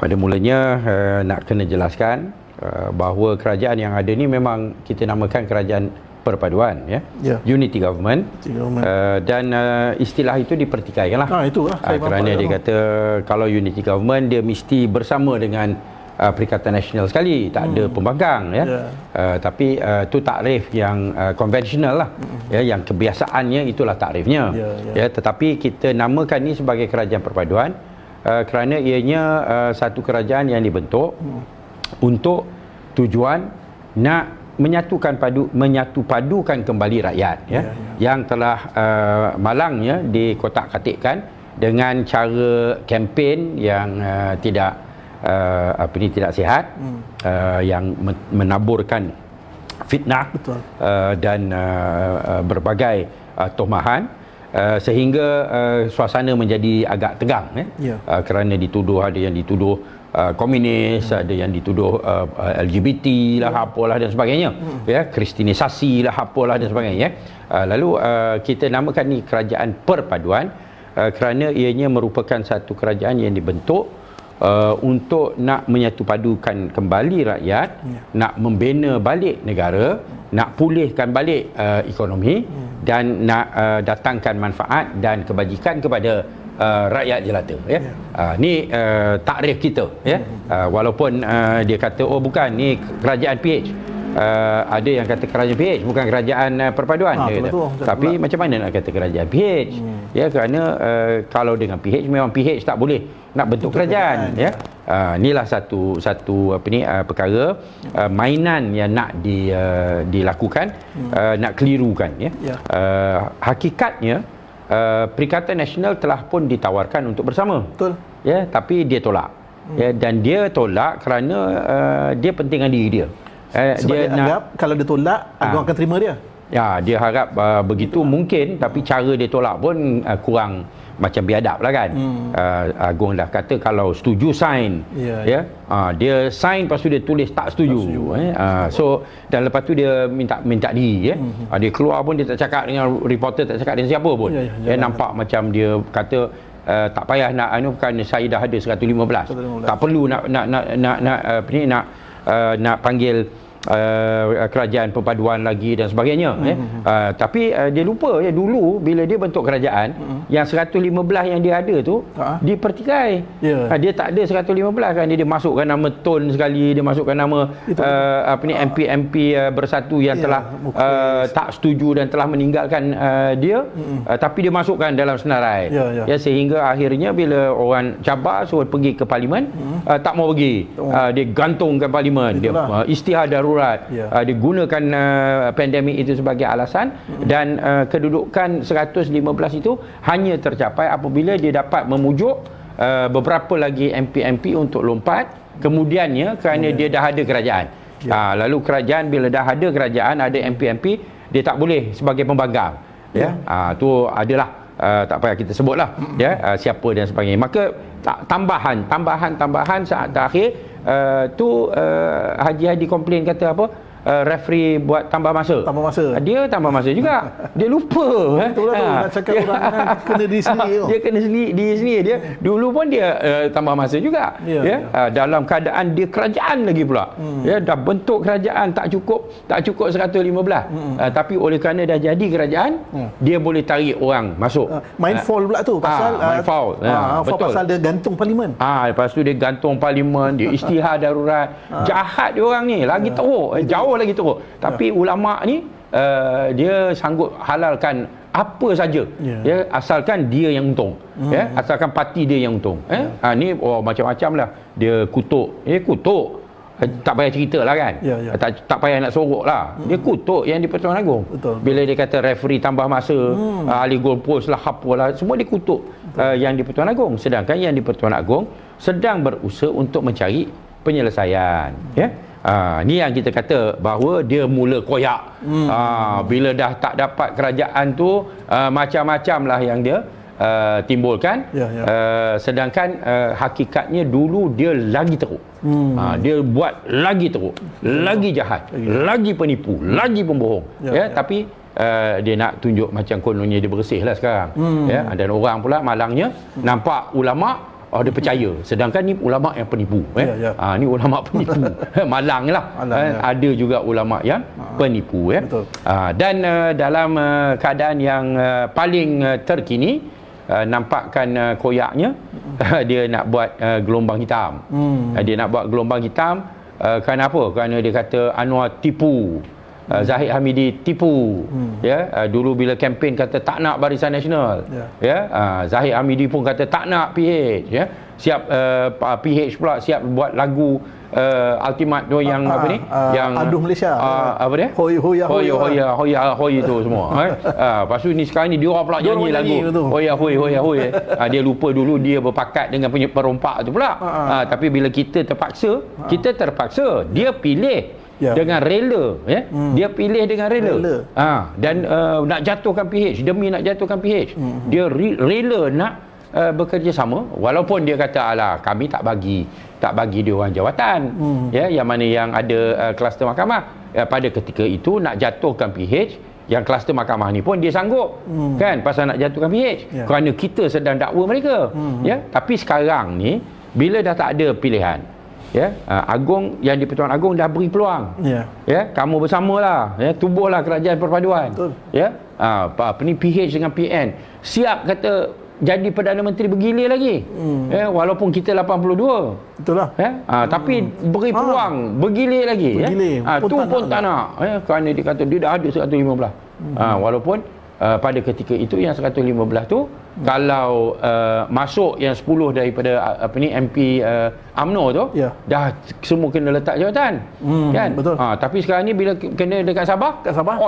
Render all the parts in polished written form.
Pada mulanya nak kena jelaskan bahawa kerajaan yang ada ni memang kita namakan kerajaan perpaduan, unity government, dan istilah itu dipertikaikan lah. Kerana dia kata kalau unity government dia mesti bersama dengan Perikatan Nasional sekali, tak ada pembangkang, tapi itu takrif yang konvensional lah, yang kebiasaannya itulah takrifnya, tetapi kita namakan ni sebagai kerajaan perpaduan kerana ianya satu kerajaan yang dibentuk untuk tujuan nak menyatu padukan kembali rakyat, yang telah malangnya dikotak-katikkan dengan cara kempen yang tidak sihat, yang menaburkan fitnah dan berbagai tomahan, sehingga suasana menjadi agak tegang, kerana ada yang dituduh komunis, ada yang dituduh LGBT lah, apalah dan sebagainya, kristinisasi lah, apalah dan sebagainya. Lalu kita namakan ni kerajaan perpaduan kerana ianya merupakan satu kerajaan yang dibentuk untuk nak menyatupadukan kembali rakyat, nak membina balik negara, nak pulihkan balik ekonomi, dan nak datangkan manfaat dan kebajikan kepada rakyat jelata. Ni takrif kita, walaupun dia kata oh bukan, ni kerajaan PH. Ada yang kata kerajaan PH bukan kerajaan perpaduan, tapi macam mana nak kata kerajaan PH? Kerana kalau dengan PH memang PH tak boleh nak bentuk kerajaan, inilah satu perkara mainan yang nak dilakukan, nak kelirukan, hakikatnya Perikatan Nasional telah pun ditawarkan untuk bersama, tapi dia tolak, dan dia tolak kerana dia pentingkan diri dia. Sebab dia anggap kalau dia tolak, Agong akan terima dia. Dia harap begitu mungkin, tapi cara dia tolak pun kurang macam biadab lah kan. Agong dah kata kalau setuju sign, dia sign lepas tu dia tulis tak setuju, so dan lepas tu dia minta diri, dia keluar pun dia tak cakap dengan reporter, tak cakap dengan siapa pun, nampak macam dia kata tak payah nak kan saya dah ada 115, tak perlu nak panggil kerajaan perpaduan lagi dan sebagainya, tapi dia lupa dulu bila dia bentuk kerajaan, yang 115 yang dia ada tu dipertikai. Dia tak ada 115 kan, dia masukkan nama Tun sekali, dia masukkan nama MP bersatu yang telah tak setuju dan telah meninggalkan dia, tapi dia masukkan dalam senarai, sehingga akhirnya bila orang cabar suruh pergi ke parlimen, tak mau pergi, dia gantungkan parlimen, dia isytihar darurat, digunakan pandemik itu sebagai alasan, dan kedudukan 115 itu hanya tercapai apabila dia dapat memujuk beberapa lagi MP untuk lompat kemudiannya, kerana dia dah ada kerajaan. Lalu kerajaan bila dah ada kerajaan, ada MP, dia tak boleh sebagai pembangkang, tu adalah tak payah kita sebutlah, siapa dan sebagainya. Maka tambahan saat terakhir tu Haji Hadi komplain kata apa, referee buat tambah masa. Dia tambah masa juga. Dia lupa. Betul lah nak cakap orang kena di sini. Dia kena di sini. Dia dulu pun dia tambah masa juga. Dalam keadaan dia kerajaan lagi pula. Dah bentuk kerajaan tak cukup 115. Tapi oleh kerana dah jadi kerajaan, dia boleh tarik orang masuk. Main foul pula tu pasal main foul. Betul. Pasal dia gantung parlimen. Lepas tu dia gantung parlimen, dia isytihar darurat. Jahat dia orang ni, lagi teruk. Jauh lagi teruk. Tapi ulama ni dia sanggup halalkan apa saja, asalkan dia yang untung, asalkan parti dia yang untung. Ni macam-macam lah dia kutuk, tak payah cerita lah kan, tak payah nak sorok lah, dia kutuk yang di Pertuan Agong. Bila dia kata referee tambah masa, ahli goalpost lah, apalah, semua dia kutuk yang di Pertuan Agong, sedangkan yang di Pertuan Agong sedang berusaha untuk mencari penyelesaian. Ni yang kita kata bahawa dia mula koyak. Bila dah tak dapat kerajaan tu, macam-macam lah yang dia timbulkan. Sedangkan hakikatnya dulu dia lagi teruk. Dia buat lagi teruk, lagi jahat, lagi penipu, lagi pembohong. Tapi dia nak tunjuk macam kononnya dia bersih lah sekarang. Dan orang pula malangnya nampak ulama dia percaya. Sedangkan ni ulama yang penipu. Ni ulama penipu. Malang lah. Ada juga ulama yang penipu. Dan dalam keadaan yang paling terkini, nampakkan koyaknya dia nak buat gelombang hitam. Dia nak buat gelombang hitam kerana apa? Kerana dia kata Anwar tipu. Zahid Hamidi tipu. Dulu bila kempen kata tak nak Barisan Nasional. Zahid Hamidi pun kata tak nak PH. Siap PH pula siap buat lagu Ultimate tu yang apa ni? Yang Aduh Malaysia. Apa dia? Hoya tu semua. Lepas tu ni sekarang ni dia orang pula nyanyi lagu Hoya. Dia lupa dulu dia berpakat dengan perompak tu pula. Tapi bila kita terpaksa, dia pilih dengan rela, dia pilih dengan rela. Dan nak jatuhkan PH, demi nak jatuhkan PH, dia rela nak bekerjasama, walaupun dia kata alah kami tak bagi dia orang jawatan, yang mana yang ada kluster mahkamah. Pada ketika itu nak jatuhkan PH, yang kluster mahkamah ni pun dia sanggup, kan, pasal nak jatuhkan PH, kerana kita sedang dakwa mereka. Tapi sekarang ni bila dah tak ada pilihan, Agong, yang di-Pertuan Agong dah beri peluang. Kamu bersamalah, tubuhlah kerajaan perpaduan. Apa ni, PH dengan PN siap kata jadi Perdana Menteri bergilir lagi. Walaupun kita 82. Betul lah. Tapi beri peluang bergilir lagi. Tu pun tak nak. Kerana dia kata dia dah ada 115. Walaupun pada ketika itu yang 115 tu kalau masuk yang 10 daripada MP UMNO tu, dah semua kena letak jawatan, kan? Betul. Tapi sekarang ni bila kena dekat Sabah,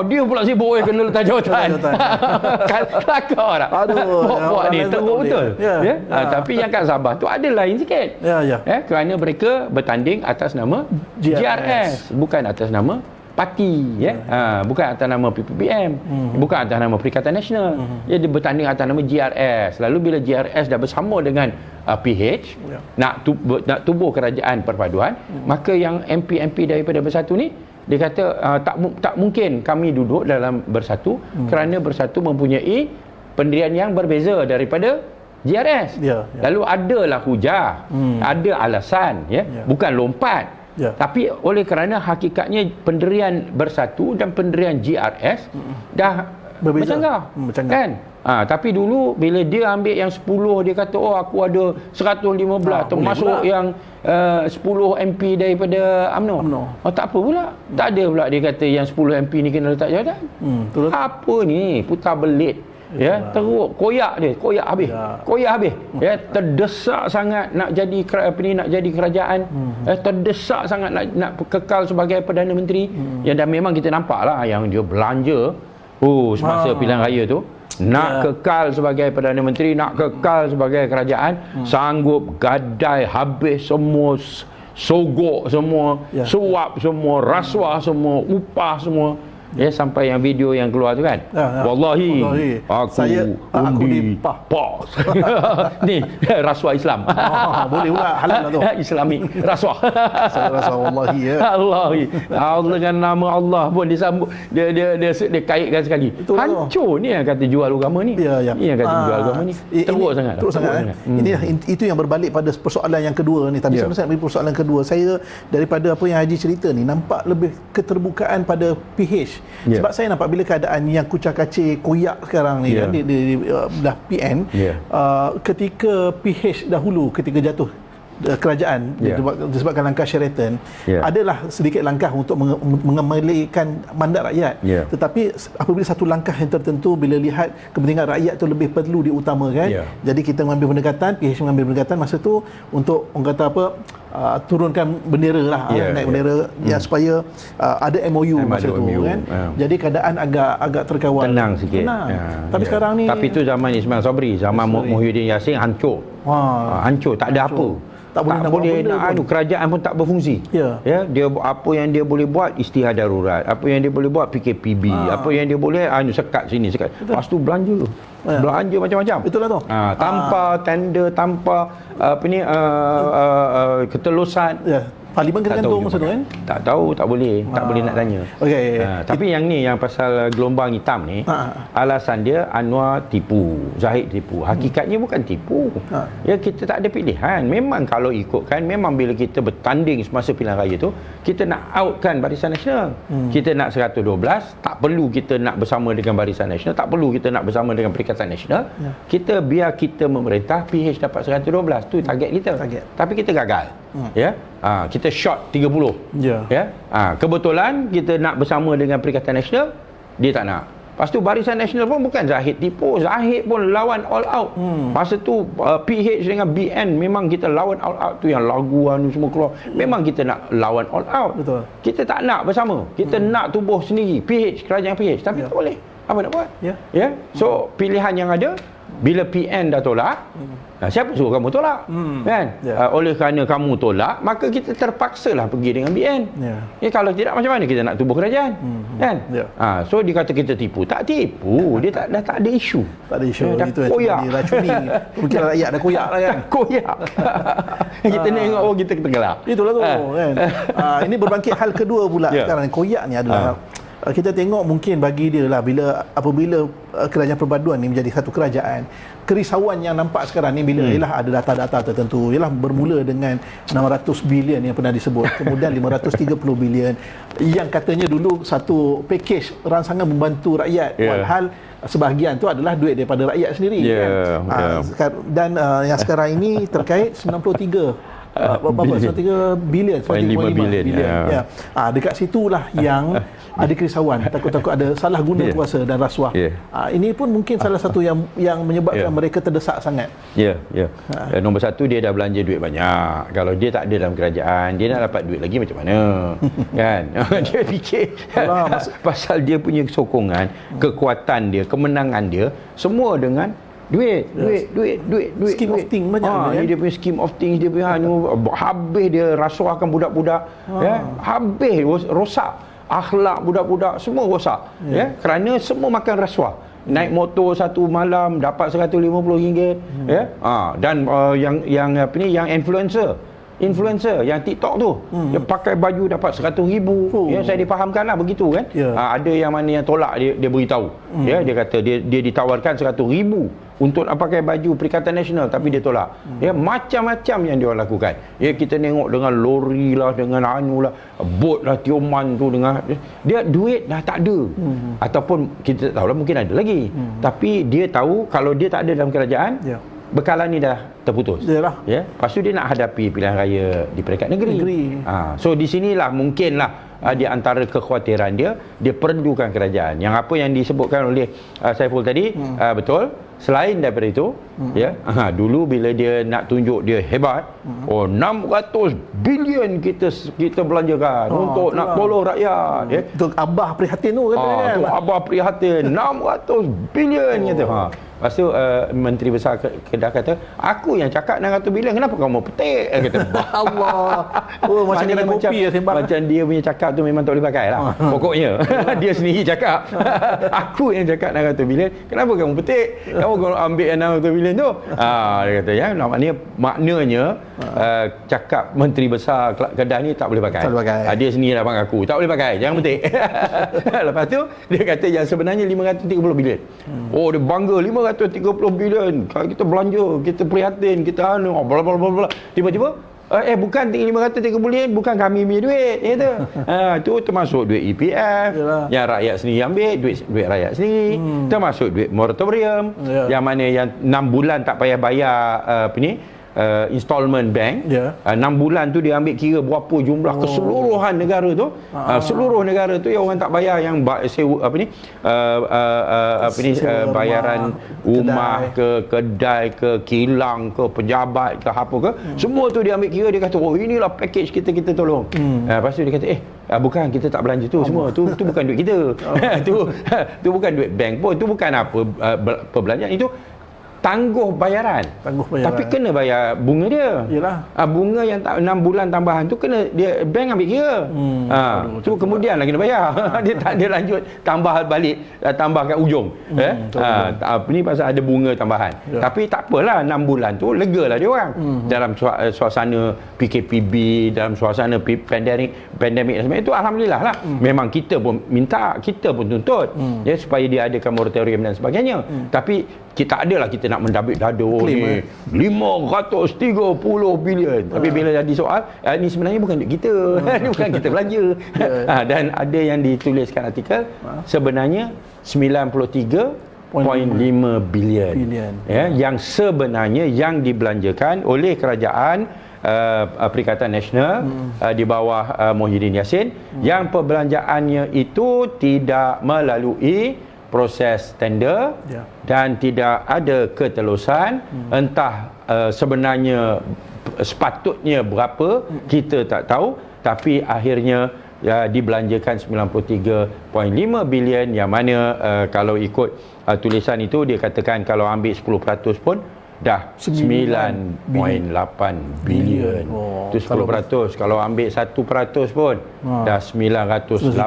dia pula sibuk kena letak jawatan. Kelakar tak? Buat ni teruk betul. Tapi yang kat Sabah tu ada lain sikit. Kerana mereka bertanding atas nama GRS, bukan atas nama parti, bukan atas nama PPPM, bukan atas nama Perikatan Nasional. Dia bertanding atas nama GRS. Lalu bila GRS dah bersama dengan PH nak tubuh kerajaan perpaduan, maka yang MP daripada Bersatu ni dia kata tak mungkin kami duduk dalam Bersatu, kerana Bersatu mempunyai pendirian yang berbeza daripada GRS. Lalu adalah hujah, ada alasan, bukan lompat. Tapi oleh kerana hakikatnya pendirian Bersatu dan pendirian GRS dah bercanggah, kan? Tapi dulu bila dia ambil yang 10, dia kata aku ada 115, termasuk yang 10 MP daripada UMNO. Tak apa pula. Tak ada pula dia kata yang 10 MP ni kena letak jawatan. Apa ni? Putar belit. Teruk, koyak habis. Terdesak sangat nak jadi nak jadi kerajaan, terdesak sangat nak kekal sebagai Perdana Menteri. Dan memang kita nampaklah yang dia belanja semasa pilihan raya tu, nak kekal sebagai Perdana Menteri, nak kekal sebagai kerajaan, sanggup gadai habis semua, sogok semua, suap semua, rasuah semua, upah semua. Sampai yang video yang keluar tu kan, wallahi aku undi PAS. Ni rasuah Islam. Boleh pula, halal lah tu. Islamik rasuah. Rasuah wallahi Allah dengan nama Allah pun disambut, dia kaitkan sekali. Hancur ni yang kata jual agama ni. Ni yang kata jual agama ni. Teruk sangat. Ini itu yang berbalik pada persoalan yang kedua ni. Tadi saya beri persoalan kedua. Saya daripada apa yang Haji cerita ni, nampak lebih keterbukaan pada PH. Sebab saya nampak bila keadaan yang kucak-kacir koyak sekarang ni kan, di belah PN, ketika PH dahulu ketika jatuh kerajaan disebabkan langkah Sheraton, adalah sedikit langkah untuk mengembalikan mandat rakyat. Tetapi apabila satu langkah yang tertentu, bila lihat kepentingan rakyat tu lebih perlu diutamakan, jadi kita mengambil pendekatan, PH mengambil pendekatan masa tu untuk orang kata apa, turunkan bendera lah, naik bendera, supaya ada MOU masa tu kan. Jadi keadaan agak terkawal, tenang sikit. Tapi sekarang ni, tapi tu zaman Ismail Sabri, zaman Muhyiddin Yassin hancur. Hancur, tak ada apa. Tak boleh nak kerajaan pun tak berfungsi. Dia apa yang dia boleh buat, istihad darurat. Apa yang dia boleh buat, PKPB. Apa yang dia boleh sekat sini, sekat. Lepas tu belanja macam-macam. Itulah tu. Tanpa tender, tanpa ketelusan. Parlimen kena gantung masa tu kan? Tak tahu, tak boleh nak tanya. Okey. Tapi yang ni, yang pasal gelombang hitam ni, alasan dia Anwar tipu, Zahid tipu. Hakikatnya bukan tipu. Ya, kita tak ada pilihan. Memang kalau ikutkan, memang bila kita bertanding semasa pilihan raya tu, kita nak outkan Barisan Nasional. Kita nak 112, tak perlu kita nak bersama dengan Barisan Nasional, tak perlu kita nak bersama dengan Perikatan Nasional. Kita biar kita memerintah, PH dapat 112. Tu target kita. Tapi kita gagal. Ya. Kita short 30. Ya. Kebetulan kita nak bersama dengan Perikatan Nasional, dia tak nak. Lepas tu Barisan Nasional pun bukan Zahid tipu, Zahid pun lawan all out. Masa tu PH dengan BN memang kita lawan all out tu, yang laguan semua keluar. Memang kita nak lawan all out. Betul. Kita tak nak bersama. Kita nak tubuh sendiri PH, kerajaan PH, tapi tak boleh. Apa nak buat? Ya. So pilihan yang ada, bila PN dah tolak, siapa suruh kamu tolak? Kan? Oleh kerana kamu tolak, maka kita terpaksalah pergi dengan BN. Kalau tidak, macam mana kita nak tubuh kerajaan? Kan? So dia kata kita tipu. Tak tipu, dia dah tak ada isu. Tak ada isu. Dah itu koyak. Diracuni. Mungkin rakyat dah koyak lah kan? Koyak. Kita tengok, kita tenggelam. Itulah tu kan. Ini berbangkit hal kedua pula sekarang. Koyak ni adalah kita tengok mungkin bagi dia lah, apabila kerajaan perpaduan ni menjadi satu kerajaan, kerisauan yang nampak sekarang ni bila ialah ada data-data tertentu, ialah bermula dengan 600 bilion yang pernah disebut, kemudian 530 bilion yang katanya dulu satu package rangsangan membantu rakyat, walhal sebahagian tu adalah duit daripada rakyat sendiri kan? Dan yang sekarang ini terkait 93 bilion, 5 bilion. Dekat situlah yang ada kerisauan, takut-takut ada salah guna kuasa dan rasuah. Ini pun mungkin salah satu yang menyebabkan mereka terdesak sangat. Nombor satu, dia dah belanja duit banyak. Kalau dia tak ada dalam kerajaan, dia nak dapat duit lagi macam mana? Kan? Dia fikir pasal dia punya sokongan, kekuatan dia, kemenangan dia, semua dengan duit. Scheme of things banyak. Dia punya scheme of things, dia punya habis dia rasuahkan budak-budak. Habis rosak akhlak budak-budak, semua rosak. Kerana semua makan rasuah. Naik motor satu malam dapat RM150. Dan yang influencer yang TikTok tu, dia pakai baju dapat RM100,000. Saya difahamkanlah begitu kan. Ada yang mana yang tolak, dia beritahu. Dia kata dia ditawarkan RM100,000 untuk nak pakai baju Perikatan Nasional, tapi dia tolak. Macam-macam yang dia lakukan. Kita tengok dengan lori lah, dengan bot lah, tioman tu, dengan dia duit dah tak ada. Ataupun kita tak tahu lah, mungkin ada lagi. Tapi dia tahu kalau dia tak ada dalam kerajaan, bekalan ni dah terputus. Lepas tu dia nak hadapi pilihan raya di peringkat negeri. So di sinilah mungkinlah di antara kekhawatiran dia perlukan kerajaan. Yang apa yang disebutkan oleh Saiful tadi, betul. Selain daripada itu, dulu bila dia nak tunjuk dia hebat, 600 bilion kita belanjakan untuk nak tolong rakyat. Untuk Abah prihatin tu kata kan. Abah prihatin 600 bilion kata. Lepas tu Menteri Besar Kedah kata, aku yang cakap 600 bilion, kenapa kamu petik? Kata, Allah. Macam kena kopi macam dia punya cakap tu memang tak boleh pakai lah. Pokoknya dia sendiri cakap, aku yang cakap 600 bilion, kenapa kamu petik? Kamu ambil 600 bilion tu. Dia kata, maknanya cakap Menteri Besar Kedah ni tak boleh pakai. Dia sendiri dah panggil aku, tak boleh pakai, jangan petik. Lepas tu dia kata yang sebenarnya 530 bilion. Dia bangga 530 bilion. Kalau kita belanja, kita prihatin, kita bla bla bla bla. Tiba-tiba bukan 530 bilion, bukan kami punya duit, tu termasuk duit EPF yang rakyat sendiri ambil, duit rakyat sendiri, termasuk duit moratorium yang mana yang 6 bulan tak payah bayar installment bank. 6 bulan tu dia ambil kira berapa jumlah keseluruhan negara tu. Seluruh negara tu yang orang tak bayar, yang bayaran rumah ke kedai ke kilang ke pejabat ke apa ke, semua tu dia ambil kira. Dia kata, inilah package kita tolong. Lepas tu dia kata, bukan, kita tak belanja tu semua. Tu bukan duit kita. Tu bukan duit bank pun, tu bukan apa perbelanjaan. Itu tangguh bayaran. Tapi kena bayar bunga dia. Yalah. Bunga yang 6 bulan tambahan tu kena dia bank ambil kira. Tu kemudian lah kena bayar. Dia lanjut tambah balik, tambah kat ujung. Ni pasal ada bunga tambahan. Tapi tak apalah, 6 bulan tu legalah dia orang. Dalam suasana PKPB, dalam suasana pandemik dan sebagainya, itu alhamdulillah lah. Memang kita pun minta, kita pun tuntut ya, supaya dia adakan moratorium dan sebagainya. Tapi kita adalah kita nak mendabik dado ni 530 bilion. Tapi bila jadi soal, ni sebenarnya bukan duit kita. Ni bukan kita belanja. Dan ada yang dituliskan artikel sebenarnya 93.5 bilion. Ya, yang sebenarnya yang dibelanjakan oleh kerajaan Perikatan Nasional di bawah Muhyiddin Yassin, yang perbelanjaannya itu tidak melalui proses tender dan tidak ada ketelusan. Entah sebenarnya sepatutnya berapa, kita tak tahu, tapi akhirnya dibelanjakan 93.5 bilion, yang mana kalau ikut tulisan itu dia katakan kalau ambil 10% pun dah 9.8 bilion. Itu 10%. Kalau ambil 1% pun dah 980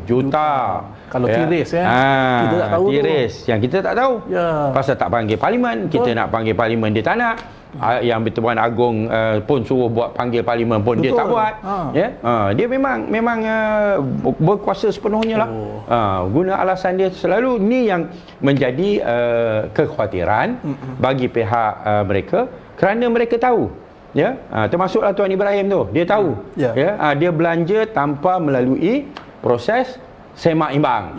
juta. Kalau tiris kita tak tahu tiris tu. Yang kita tak tahu. Pasal tak panggil parlimen. Kita nak panggil parlimen, dia tak nak. Yang Bertuan Agong pun suruh buat panggil parlimen pun dia tak buat. Dia memang berkuasa sepenuhnya lah. Guna alasan dia selalu. Ni yang menjadi kekhawatiran bagi pihak mereka, kerana mereka tahu, ya, termasuklah Tuan Ibrahim tu, dia tahu, ya, dia belanja tanpa melalui proses semak imbang.